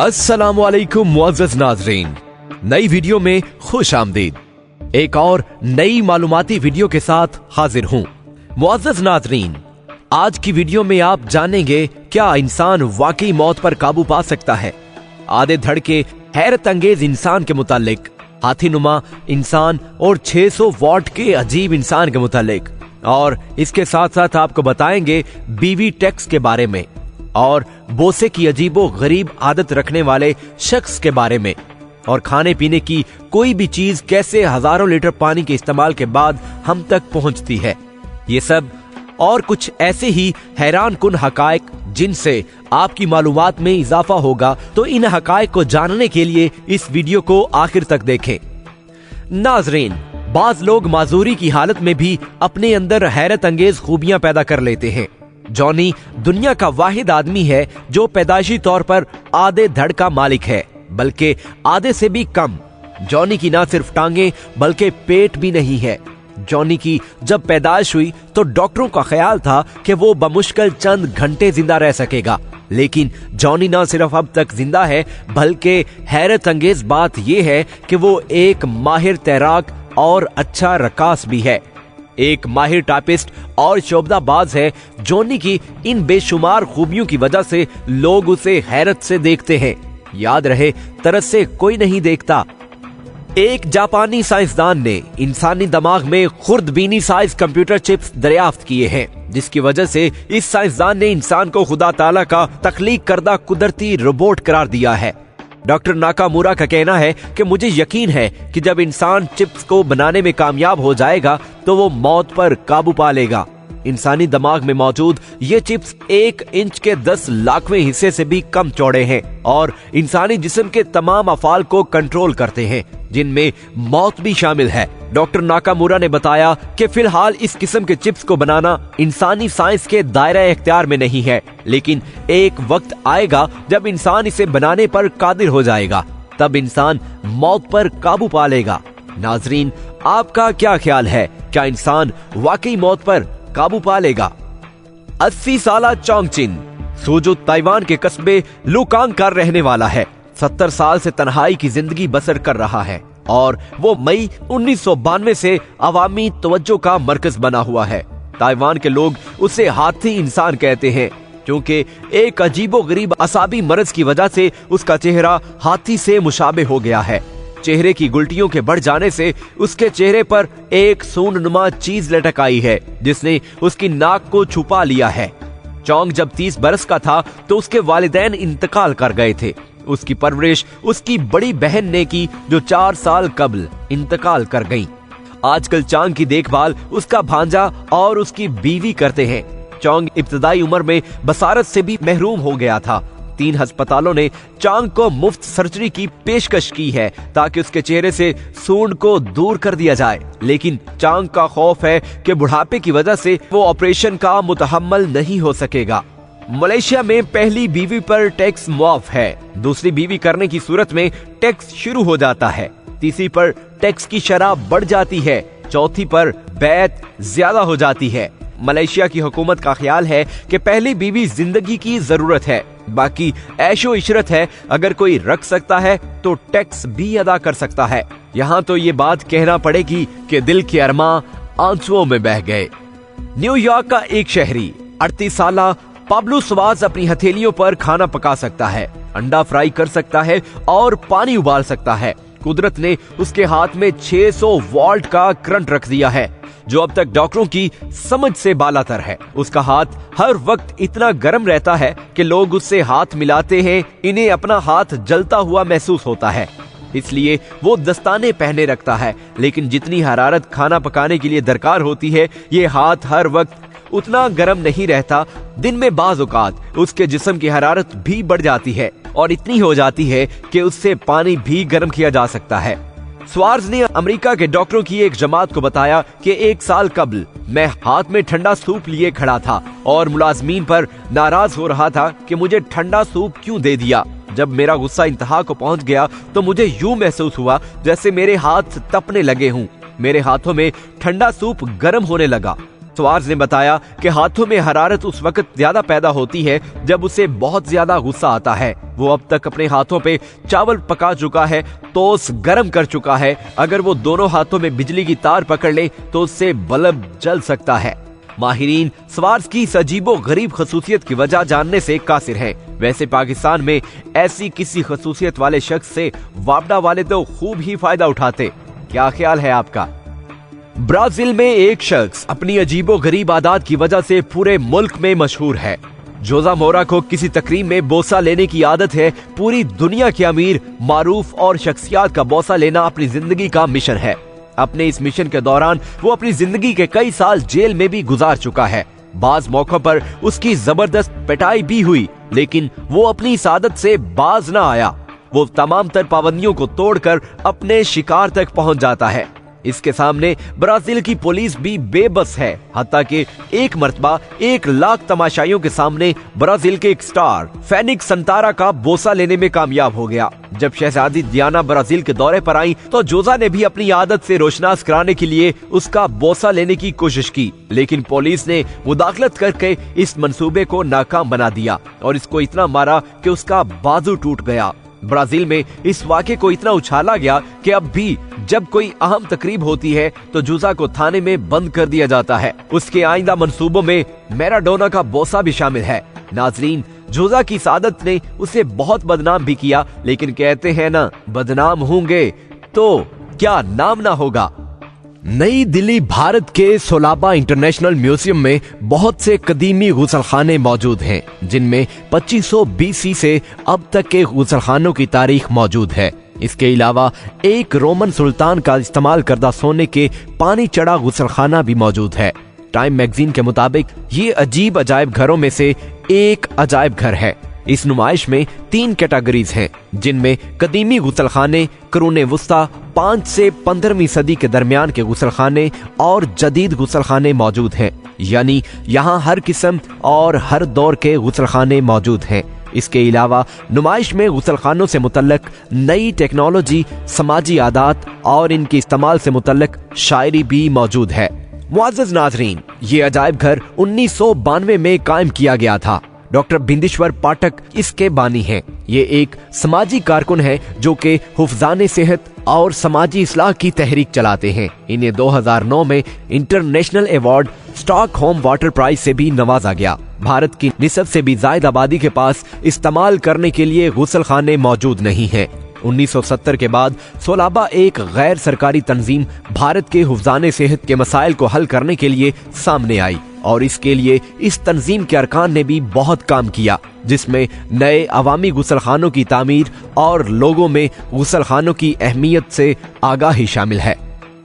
अस्सलामुअलैकुम मुअज़्ज़ज़ नाज़रीन, नई वीडियो में खुश आमदीद। एक और नई मालूमाती वीडियो के साथ हाजिर हूँ। मुअज़्ज़ज़ नाज़रीन, आज की वीडियो में आप जानेंगे क्या इंसान वाकई मौत पर काबू पा सकता है। आधे धड़ के हैरत अंगेज इंसान के मुतालिक, हाथीनुमा इंसान और 600 वॉट के अजीब इंसान के मुतालिक, और इसके साथ साथ आपको बताएंगे बीवी टैक्स के बारे में और बोसे की अजीबो गरीब आदत रखने वाले शख्स के बारे में, और खाने पीने की कोई भी चीज कैसे हजारों लीटर पानी के इस्तेमाल के बाद हम तक पहुंचती है। ये सब और कुछ ऐसे ही हैरान कुन हकायक जिनसे आपकी मालूमात में इजाफा होगा, तो इन हकायक को जानने के लिए इस वीडियो को आखिर तक देखें। नाजरीन, बाज लोग माजूरी की हालत में भी अपने अंदर हैरत अंगेज खूबियां पैदा कर लेते हैं। जॉनी दुनिया का वाहिद आदमी है जो पैदाइशी तौर पर आधे धड़ का मालिक है, बल्कि आधे से भी कम। जॉनी की ना सिर्फ टांगे बल्कि पेट भी नहीं है। जॉनी की जब पैदाइश हुई तो डॉक्टरों का ख्याल था कि वो बमुश्किल चंद घंटे जिंदा रह सकेगा, लेकिन जॉनी ना सिर्फ अब तक जिंदा है बल्कि हैरत अंगेज बात यह है कि वो एक माहिर तैराक और अच्छा रकास भी है, एक माहिर टाइपिस्ट और शोबदाबाज है। जॉनी की इन बेशुमार खूबियों की वजह से लोग उसे हैरत से देखते हैं। याद रहे, तरस से कोई नहीं देखता। एक जापानी साइंसदान ने इंसानी दिमाग में खुर्दबीनी साइज कंप्यूटर चिप्स दरियाफ्त किए हैं, जिसकी वजह से इस साइंसदान ने इंसान को खुदा ताला का तख्लीक करदा कुदरती रोबोट करार दिया है। डॉक्टर नाकामुरा का कहना है कि मुझे यकीन है कि जब इंसान चिप्स को बनाने में कामयाब हो जाएगा तो वो मौत पर काबू पा लेगा। इंसानी दिमाग में मौजूद ये चिप्स 1 इंच के 10 लाखवें हिस्से से भी कम चौड़े हैं और इंसानी जिस्म के तमाम अफाल को कंट्रोल करते हैं, जिनमें मौत भी शामिल है। डॉक्टर नाकामुरा ने बताया कि फिलहाल इस किस्म के चिप्स को बनाना इंसानी साइंस के दायरा इख्तियार में नहीं है, लेकिन एक वक्त आएगा जब इंसान इसे बनाने पर कादिर हो जाएगा, तब इंसान मौत पर काबू पा लेगा। नाजरीन, आपका क्या ख्याल है, क्या इंसान वाकई मौत पर काबू पा लेगा? 80 साला चोंगचिन सूजू ताइवान के कस्बे लुकांग का रहने वाला है। 70 साल से तन्हाई की जिंदगी बसर कर रहा है और वो मई 1992 से अवामी तवज्जो का मरकज बना हुआ है। ताइवान के लोग उसे हाथी इंसान कहते हैं, क्योंकि एक अजीबो गरीब असाबी मर्ज की वजह से उसका चेहरा हाथी से मुशाबे हो गया है। चेहरे की गुल्टियों के बढ़ जाने से उसके चेहरे पर एक सूंडनुमा चीज लटक आई है, जिसने उसकी नाक को छुपा लिया है। चोंग जब 30 बरस का था तो उसके वालिदैन इंतकाल कर गए थे। उसकी परवरिश उसकी बड़ी बहन ने की, जो 4 साल कबल इंतकाल कर गईं। आजकल चोंग की देखभाल उसका भांजा और उसकी बीवी करते हैं। चोंग इब्तदाई उम्र में बसारत से भी महरूम हो गया था। 3 अस्पतालों ने चोंग को मुफ्त सर्जरी की पेशकश की है ताकि उसके चेहरे से सूंड को दूर कर दिया जाए, लेकिन चोंग का खौफ है कि बुढ़ापे की वजह से वो ऑपरेशन का मुतहम्मल नहीं हो सकेगा। मलेशिया में पहली बीवी पर टैक्स मुआफ है, दूसरी बीवी करने की सूरत में टैक्स शुरू हो जाता है, तीसरी पर टैक्स की शरह बढ़ जाती है, चौथी पर बैत ज्यादा हो जाती है। मलेशिया की हुकूमत का ख्याल है कि पहली बीवी जिंदगी की जरूरत है, बाकी ऐशो इशरत है। अगर कोई रख सकता है तो टैक्स भी अदा कर सकता है। यहाँ तो ये बात कहना पड़ेगी कि दिल के अरमा आंसुओं में बह गए। न्यूयॉर्क का एक शहरी 38 साला पाब्लो सुआज अपनी हथेलियों पर खाना पका सकता है, अंडा फ्राई कर सकता है और पानी उबाल सकता है। कुदरत ने उसके हाथ में 600 वोल्ट का करंट रख दिया है, जो अब तक डॉक्टरों की समझ से बालातर है। उसका हाथ हर वक्त इतना गर्म रहता है कि लोग उससे हाथ मिलाते हैं, इन्हें अपना हाथ जलता हुआ महसूस होता है, इसलिए वो दस्ताने पहने रखता है। लेकिन जितनी हरारत खाना पकाने के लिए दरकार होती है, ये हाथ हर वक्त उतना गर्म नहीं रहता। दिन में बाज औकात उसके जिस्म की हरारत भी बढ़ जाती है और इतनी हो जाती है कि उससे पानी भी गर्म किया जा सकता है। स्वार्ज ने अमेरिका के डॉक्टरों की एक जमात को बताया कि 1 साल कबल मैं हाथ में ठंडा सूप लिए खड़ा था और मुलाजमीन पर नाराज हो रहा था कि मुझे ठंडा सूप क्यों दे दिया। जब मेरा गुस्सा इंतहा को पहुंच गया तो मुझे यूं महसूस हुआ जैसे मेरे हाथ तपने लगे हूं। मेरे हाथों में ठंडा सूप गर्म होने लगा। स्वार्ज ने बताया कि हाथों में हरारत उस वक्त ज्यादा पैदा होती है जब उसे बहुत ज्यादा गुस्सा आता है। वो अब तक अपने हाथों पे चावल पका चुका है, टोस्ट गरम कर चुका है। अगर वो दोनों हाथों में बिजली की तार पकड़ ले तो उससे बल्ब जल सकता है। माहिरीन स्वार्ज की इस अजीबो गरीब खसूसियत की वजह जानने से कासिर हैं। वैसे पाकिस्तान में ऐसी किसी खसूसियत वाले शख्स से वापडा वाले तो खूब ही फायदा उठाते। क्या ख्याल है आपका? ब्राजील में एक शख्स अपनी अजीबो गरीब आदत की वजह से पूरे मुल्क में मशहूर है। जोजा मोरा को किसी तकरीब में बोसा लेने की आदत है। पूरी दुनिया के अमीर, मारूफ और शख्सियात का बोसा लेना अपनी जिंदगी का मिशन है। अपने इस मिशन के दौरान वो अपनी जिंदगी के कई साल जेल में भी गुजार चुका है। बाज मौकों पर उसकी जबरदस्त पिटाई भी हुई, लेकिन वो अपनी इस आदत से बाज न आया। वो तमाम तर पाबंदियों को तोड़कर अपने शिकार तक पहुंच जाता है। इसके सामने ब्राजील की पुलिस भी बेबस है। हत्ता कि एक मर्तबा 1 लाख तमाशाइयों के सामने ब्राजील के एक स्टार फेनिक्स संतारा का बोसा लेने में कामयाब हो गया। जब शहजादी डियाना ब्राजील के दौरे पर आई तो जोजा ने भी अपनी आदत से रोशनास कराने के लिए उसका बोसा लेने की कोशिश की, लेकिन पुलिस ने मुदाखलत करके इस मंसूबे को नाकाम बना दिया और इसको इतना मारा कि उसका बाजू टूट गया। ब्राजील में इस वाक़े को इतना उछाला गया कि अब भी जब कोई अहम तकरीब होती है तो जोजा को थाने में बंद कर दिया जाता है। उसके आइंदा मंसूबों में मैराडोना का बोसा भी शामिल है। नाजरीन, जोजा की सादत ने उसे बहुत बदनाम भी किया, लेकिन कहते हैं ना, बदनाम होंगे तो क्या नाम ना होगा। नई दिल्ली भारत के सोलाबा इंटरनेशनल म्यूजियम में बहुत से कदीमी गुसलखाने मौजूद हैं, जिनमें 2500 BC से अब तक के गुसलखानों की तारीख मौजूद है। इसके अलावा एक रोमन सुल्तान का इस्तेमाल करदा सोने के पानी चढ़ा गुसलखाना भी मौजूद है। टाइम मैगजीन के मुताबिक ये अजीब अजायब घरों में से एक अजायब घर है। इस नुमाइश में 3 कैटेगरीज हैं, जिनमें कदीमी गुसलखाने, कुरूने वुस्ता 5 से 15वीं सदी के दरमियान के गुसलखाने और जदीद गुसलखाने मौजूद हैं। यानी यहाँ हर किस्म और हर दौर के गुसलखाने मौजूद हैं। इसके अलावा नुमाइश में गुसलखानों से मुतल्लक नई टेक्नोलॉजी, समाजी आदात और इनके इस्तेमाल से मुतल्लक शायरी भी मौजूद है। मुअज़्ज़ज़ नाज़रीन, ये अजायब घर 1992 में कायम किया गया था। डॉक्टर बिंदेश्वर पाठक इसके बानी हैं। ये एक समाजी कारकुन है जो कि हुफ्ज़ाने सेहत और समाजी इस्लाह की तहरीक चलाते हैं। इन्हें 2009 में international award Stockholm water prize से भी नवाजा गया। भारत की निस्ब से भी ज्यादा आबादी के पास इस्तेमाल करने के लिए गुसलखाने मौजूद नहीं हैं। 1970 के बाद सोलाबा एक गैर सरकारी तंजीम भारत के हुफ्ज़ाने सेहत के मसाइल को हल करने के लिए सामने आई और इसके लिए इस तंजीम के अरकान ने भी बहुत काम किया, जिसमें नए अवामी गुसलखानों की तामीर और लोगों में गुसलखानों की अहमियत से आगाही शामिल है।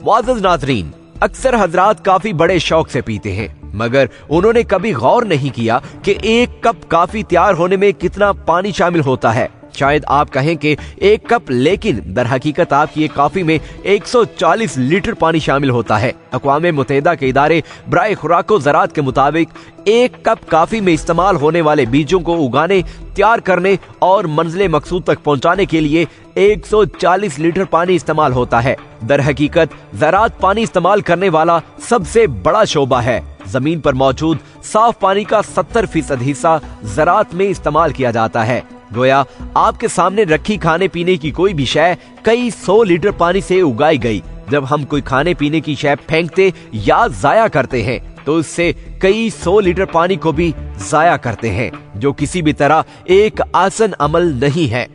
मुअज़्ज़ज़ नाज़रीन, अक्सर हजरात काफी बड़े शौक से पीते हैं, मगर उन्होंने कभी गौर नहीं किया कि एक कप कॉफी तैयार होने में कितना पानी शामिल होता है। शायद आप कहें कि 1 कप, लेकिन दर हकीकत आपकी ये कॉफी में 140 लीटर पानी शामिल होता है। अक़वाम मुत्तहिदा के इदारे बराए खुराको ज़राअत के मुताबिक 1 कप कॉफी में इस्तेमाल होने वाले बीजों को उगाने, तैयार करने और मंजिल मकसूद तक पहुंचाने के लिए 140 लीटर पानी इस्तेमाल होता है। दर हकीकत ज़राअत पानी इस्तेमाल करने वाला सबसे बड़ा शोबा है। जमीन पर मौजूद साफ पानी का 70% हिस्सा ज़राअत में इस्तेमाल किया जाता है। गोया आपके सामने रखी खाने पीने की कोई भी शय कई 100 लीटर पानी से उगाई गई। जब हम कोई खाने पीने की शय फेंकते या जाया करते हैं तो उससे कई 100 लीटर पानी को भी जाया करते हैं, जो किसी भी तरह एक आसान अमल नहीं है।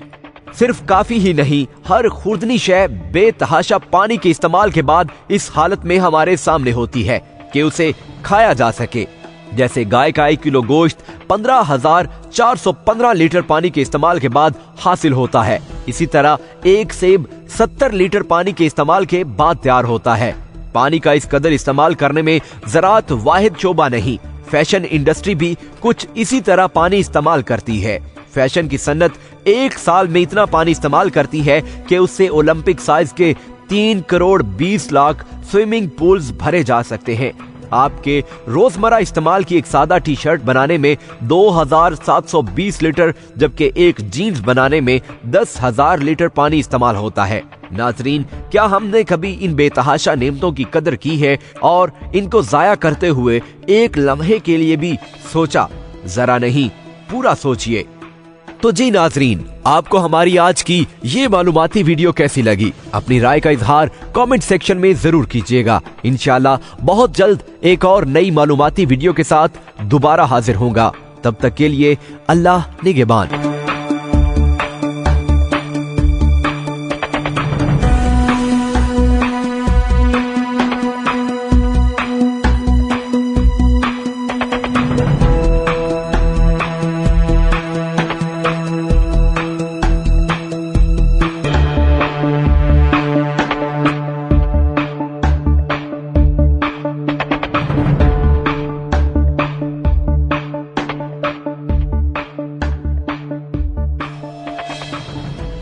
सिर्फ काफी ही नहीं, हर खुर्दनी शय बेतहाशा पानी के इस्तेमाल के बाद इस हालत में हमारे सामने होती है कि उसे खाया जा सके। जैसे गाय का 1 किलो गोश्त 15,415 लीटर पानी के इस्तेमाल के बाद हासिल होता है। इसी तरह एक सेब 70 लीटर पानी के इस्तेमाल के बाद तैयार होता है। पानी का इस कदर इस्तेमाल करने में ज़राअत वाहिद शोबा नहीं, फैशन इंडस्ट्री भी कुछ इसी तरह पानी इस्तेमाल करती है। फैशन की सन्नत 1 साल में इतना पानी इस्तेमाल करती है कि उससे ओलंपिक साइज के 3 करोड़ 20 लाख स्विमिंग पूल्स भरे जा सकते हैं। आपके रोजमर्रा इस्तेमाल की एक सादा टी शर्ट बनाने में 2720 लीटर, जबकि एक जीन्स बनाने में 10,000 लीटर पानी इस्तेमाल होता है। नाजरीन, क्या हमने कभी इन बेतहाशा नेमतों की कदर की है और इनको जाया करते हुए एक लम्हे के लिए भी सोचा? जरा नहीं, पूरा सोचिए। तो जी नाजरीन, आपको हमारी आज की ये मालूमाती वीडियो कैसी लगी? अपनी राय का इजहार कमेंट सेक्शन में जरूर कीजिएगा। इंशाल्लाह बहुत जल्द एक और नई मालूमाती वीडियो के साथ दोबारा हाजिर होऊंगा। तब तक के लिए अल्लाह निगहबान।